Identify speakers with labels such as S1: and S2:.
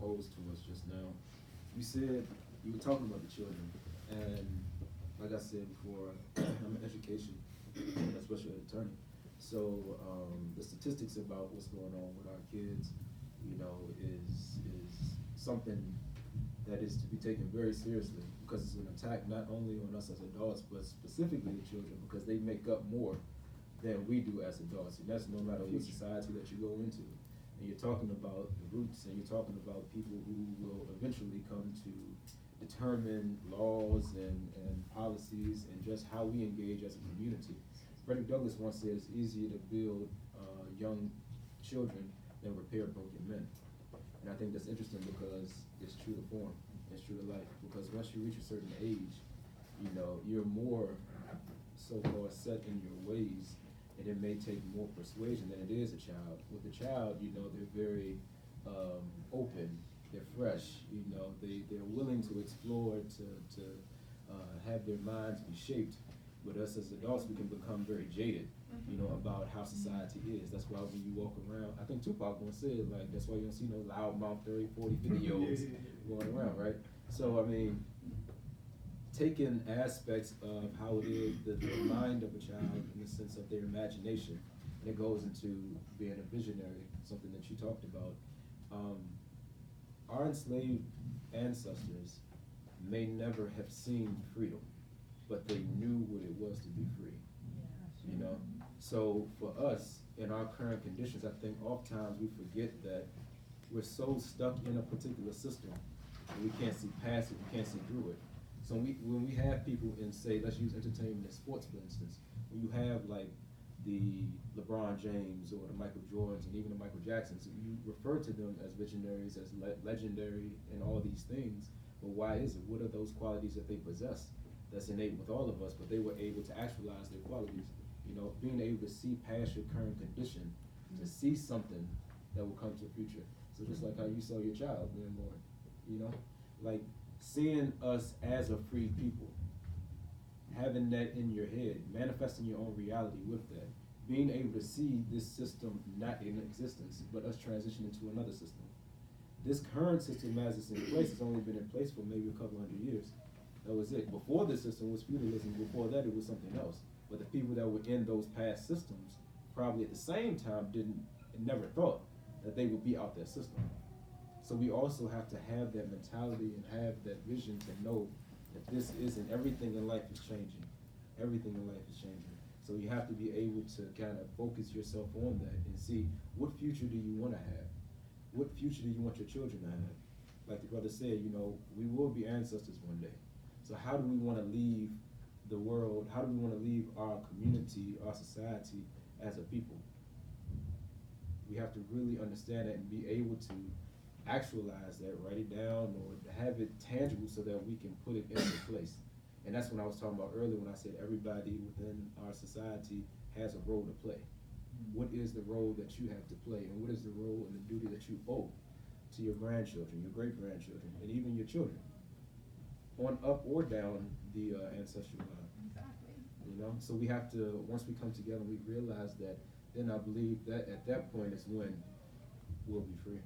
S1: posed to us just now. You said you were talking about the children, and like I said before, I'm an education, a special ed attorney. So the statistics about what's going on with our kids, you know, is something that is to be taken very seriously, because it's an attack not only on us as adults, but specifically the children, because they make up more than we do as adults, and that's no matter what society that you go into. And you're talking about the roots, and you're talking about people who will eventually come to determine laws and policies and just how we engage as a community. Frederick Douglass once said it's easier to build young children than repair broken men. And I think that's interesting because it's true to form, it's true to life. Because once you reach a certain age, you know, you're more so-called set in your ways, and it may take more persuasion than it is a child. With a child, you know, they're very open, they're fresh, you know, they're willing to explore, to have their minds be shaped. With us as adults, we can become very jaded, you know, about how society is. That's why when you walk around, I think Tupac once said, like, that's why you don't see no loudmouth 30, 40, 50-year-olds going around, right? So, I mean, taking aspects of how it is, the mind of a child in the sense of their imagination, and it goes into being a visionary, something that you talked about. Our enslaved ancestors may never have seen freedom, but they knew what it was to be free, you know? So for us, in our current conditions, I think oftentimes we forget that we're so stuck in a particular system, and we can't see past it, we can't see through it. So when we have people in, say, let's use entertainment and sports, for instance, when you have like the LeBron James or the Michael Jordans and even the Michael Jacksons, you refer to them as visionaries, as legendary, and all these things. But why is it? What are those qualities that they possess that's innate with all of us, but they were able to actualize their qualities? You know, being able to see past your current condition, to see something that will come to the future. So just like how you saw your child being born, you know, like seeing us as a free people, having that in your head, manifesting your own reality with that, being able to see this system not in existence, but us transitioning to another system. This current system as it's in place has only been in place for maybe a couple hundred years. That was it. Before this system was feudalism. Before that, it was something else. But the people that were in those past systems probably at the same time never thought that they would be out that system. So we also have to have that mentality and have that vision to know that this isn't, everything in life is changing. Everything in life is changing. So you have to be able to kind of focus yourself on that and see, what future do you want to have? What future do you want your children to have? Like the brother said, you know, we will be ancestors one day. So how do we want to leave the world? How do we want to leave our community, our society as a people? We have to really understand that and be able to actualize that, write it down, or have it tangible so that we can put it into place. And that's what I was talking about earlier when I said everybody within our society has a role to play. What is the role that you have to play, and what is the role and the duty that you owe to your grandchildren, your great-grandchildren, and even your children, on up or down the ancestral line?
S2: Exactly.
S1: You know, so we have to, once we come together, we realize that, then I believe that at that point is when we'll be free.